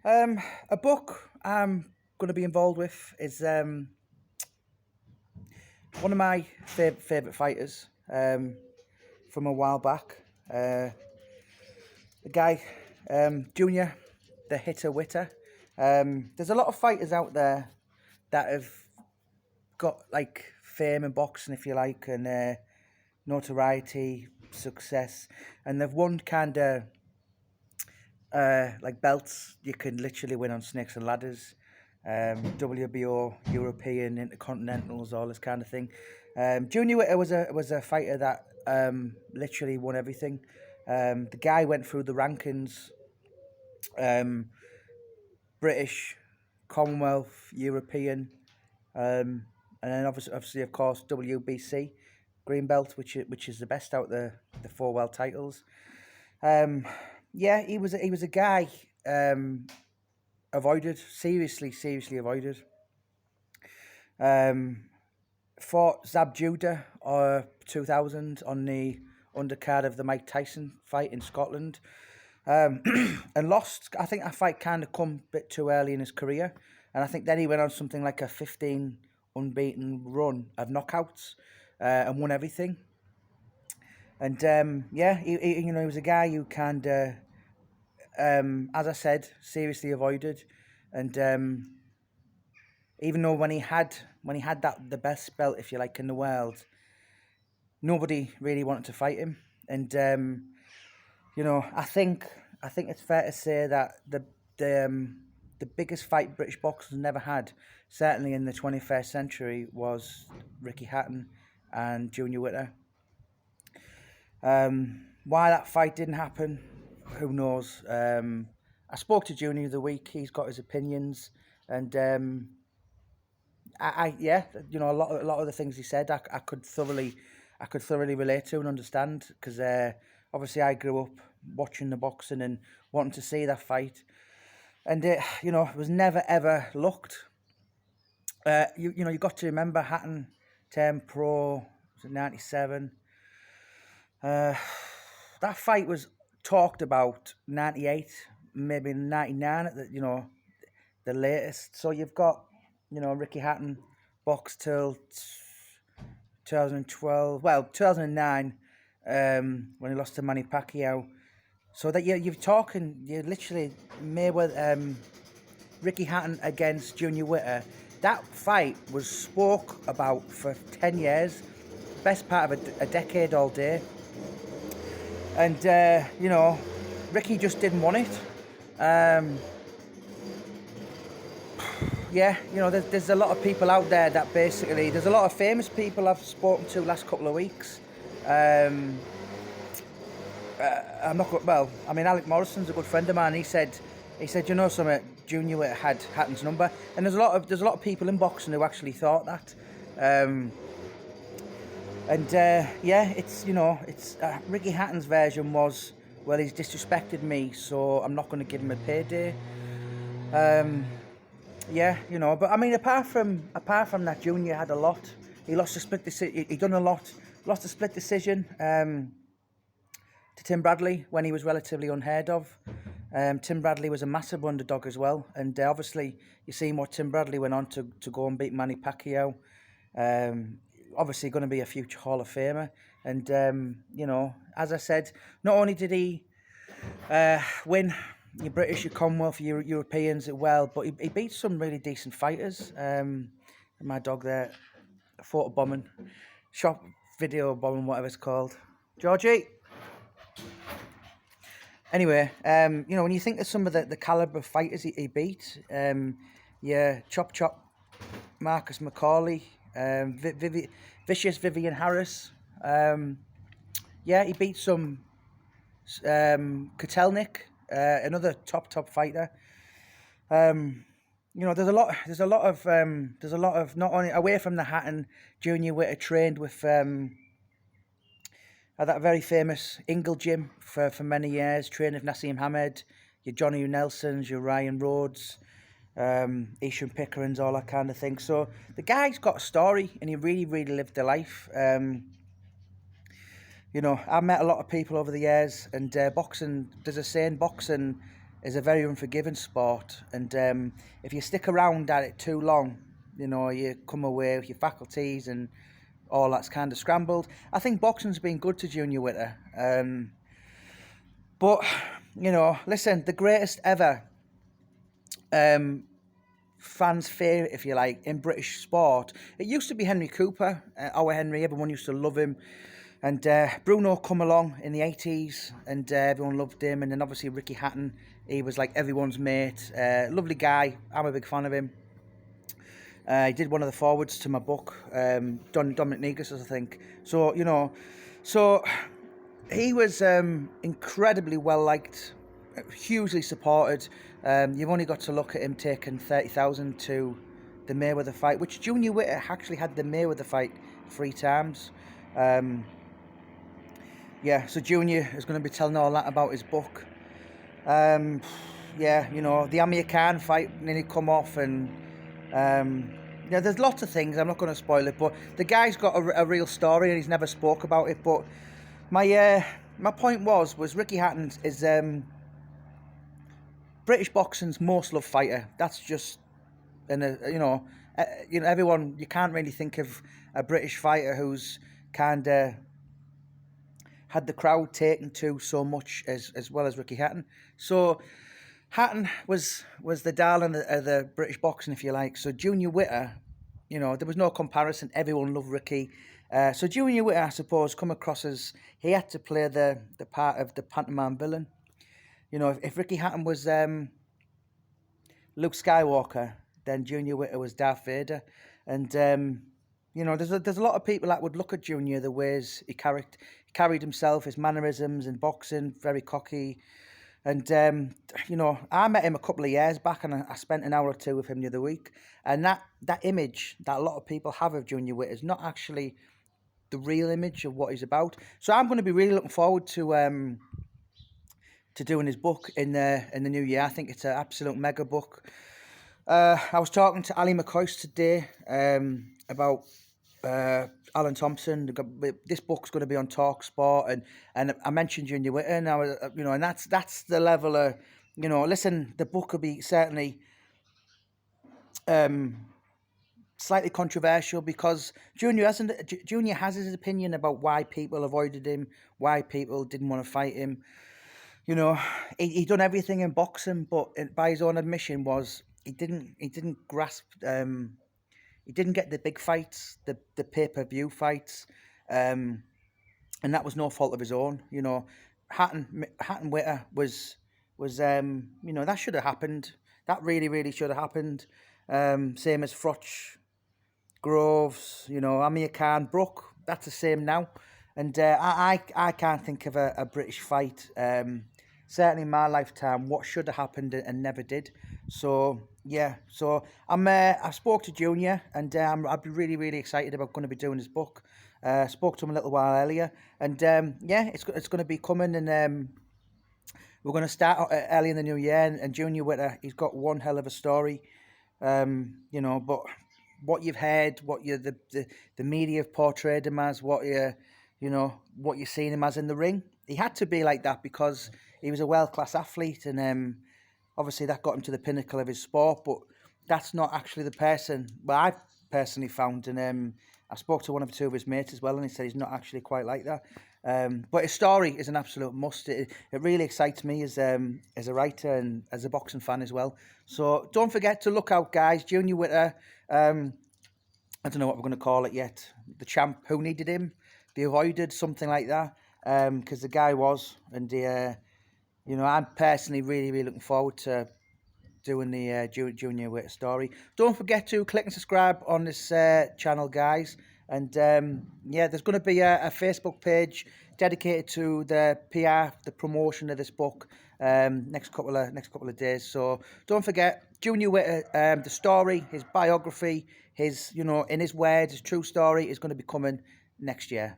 A book I'm going to be involved with is one of my favourite fighters from a while back. The guy, Junior, the hitter Witter. There's a lot of fighters out there that have got like fame in boxing, if you like, and notoriety, success, and they've won kind of like belts. You can literally win on snakes and ladders. WBO, European, Intercontinentals, all this kind of thing. Junior Witter was a fighter that literally won everything. The guy went through the rankings, um, British, Commonwealth, European, and then obviously of course WBC, green belt, which is the best out the four world titles. Um, yeah, he was a guy avoided, seriously avoided. Um, Fought Zab Judah 2000 on the undercard of the Mike Tyson fight in Scotland, um, and lost. I think that fight kind of come a bit too early in his career, and I think then he went on something like a 15 unbeaten run of knockouts and won everything. And yeah, he was a guy who kind of, as I said, seriously avoided, and even though when he had that the best belt, if you like, in the world, nobody really wanted to fight him. And I think it's fair to say that the biggest fight British boxers never had, certainly in the 21st century, was Ricky Hatton and Junior Witter. Why that fight didn't happen, who knows? I spoke to Junior the week. He's got his opinions, and yeah, a lot of the things he said, I could thoroughly relate to and understand, because obviously I grew up watching the boxing and wanting to see that fight, and it was never ever looked. You got to remember Hatton turned pro, was it '97? That fight was talked about '98, maybe '99 at the latest. So you've got Ricky Hatton boxed till 2012, well 2009, when he lost to Manny Pacquiao. So that you're literally Mayweather, Ricky Hatton against Junior Witter. That fight was spoke about for 10 years, best part of a decade all day. And Ricky just didn't want it. Um, yeah, there's a lot of people out there that basically, there's a lot of famous people I've spoken to last couple of weeks. I'm not well. I mean, Alec Morrison's a good friend of mine. He said, something. Junior Witter had Hatton's number, and there's a lot of people in boxing who actually thought that. And yeah, it's Ricky Hatton's version was, well, he's disrespected me, so I'm not going to give him a payday. Yeah, but I mean, apart from that, Junior had a lot. He lost a split decision. He done a lot. Lost a split decision to Tim Bradley when he was relatively unheard of. Tim Bradley was a massive underdog as well, and obviously you seen what Tim Bradley went on to go and beat Manny Pacquiao. Obviously going to be a future Hall of Famer, and as I said, not only did he win your British, your Commonwealth, your Europeans as well, but he beat some really decent fighters. My dog there, photo bombing, shop video bombing, whatever it's called. Georgie. Anyway, when you think of some of the calibre of fighters he beat, yeah, Chop Chop, Marcus McCauley, Vicious Vivian Harris. Yeah, he beat some Kotelnik, another top fighter. There's a lot of not only away from the Hatton, Junior Witter trained with at that very famous Ingle gym for many years, trained with Nassim Hamed, your Johnny Nelsons, your Ryan Rhodes, Ishan Pickerins, all that kind of thing. So the guy's got a story, and he really lived a life. I've met a lot of people over the years, and boxing, there's a saying, boxing is a very unforgiving sport, and if you stick around at it too long, you know, you come away with your faculties and all that's kind of scrambled. I think boxing's been good to Junior Witter, but you know, listen, the greatest ever fans' favourite, if you like, in British sport. It used to be Henry Cooper, our Henry. Everyone used to love him. And Bruno come along in the 80s, and everyone loved him. And then obviously Ricky Hatton, he was like everyone's mate. Lovely guy. I'm a big fan of him. He did one of the forwards to my book, Dominic Negus, I think. So, you know, so he was incredibly well liked, hugely supported. You've only got to look at him taking 30,000 to the Mayweather fight, which Junior Witter actually had the Mayweather fight 3 times. Yeah, so Junior is going to be telling all that about his book. Yeah, you know, the Amir Khan fight nearly come off, and yeah, there's lots of things. I'm not going to spoil it, but the guy's got a real story, and he's never spoke about it. But my point was Ricky Hatton is British boxing's most loved fighter. That's just, and you know, everyone. You can't really think of a British fighter who's kind of had the crowd taken to so much as well as Ricky Hatton. So Hatton was the darling of the British boxing, if you like. So Junior Witter, you know, there was no comparison. Everyone loved Ricky. So Junior Witter, I suppose, come across as he had to play the part of the pantomime villain. You know, if Ricky Hatton was Luke Skywalker, then Junior Witter was Darth Vader. And you know, there's a lot of people that would look at Junior, the ways he carried himself, his mannerisms in boxing, very cocky. And, you know, I met him a couple of years back, and I spent an hour or two with him the other week. And that image that a lot of people have of Junior Witter is not actually the real image of what he's about. So I'm going to be really looking forward to doing his book in the new year. I think it's an absolute mega book. I was talking to Ali McCoist today about Alan Thompson. This book's going to be on Talk Sport, and I mentioned Junior Witter, and I was, you know, and that's the level of, you know, listen, the book will be certainly slightly controversial because Junior has his opinion about why people avoided him, why people didn't want to fight him. You know, he done everything in boxing, but by his own admission was he didn't grasp. He didn't get the big fights, the pay-per-view fights, and that was no fault of his own. You know, Hatton Witter was you know, that should have happened. That really should have happened. Same as Froch, Groves, you know, Amir Khan, Brook. That's the same now. And I can't think of a British fight, certainly in my lifetime, what should have happened and never did. So yeah, so I spoke to Junior, and I'd be really excited about going to be doing his book. Spoke to him a little while earlier, and yeah, it's going to be coming, and we're going to start early in the new year. And Junior Witter, he's got one hell of a story, you know. But what you've heard, what the media have portrayed him as, what you're seeing him as in the ring, he had to be like that because he was a world-class athlete, and obviously that got him to the pinnacle of his sport. But that's not actually the person. Well, I've personally found, and I spoke to one or two of his mates as well, and he said he's not actually quite like that. But his story is an absolute must. It really excites me as a writer and as a boxing fan as well. So don't forget to look out, guys. Junior Witter. I don't know what we're going to call it yet. The champ who needed him, the avoided, something like that. Because the guy was, and you know, I'm personally really looking forward to doing the Junior Witter story. Don't forget to click and subscribe on this channel, guys. And yeah, there's going to be a Facebook page dedicated to the PR, the promotion of this book, next couple of days. So don't forget, Junior Witter, the story, his biography, his, you know, in his words, his true story is going to be coming next year.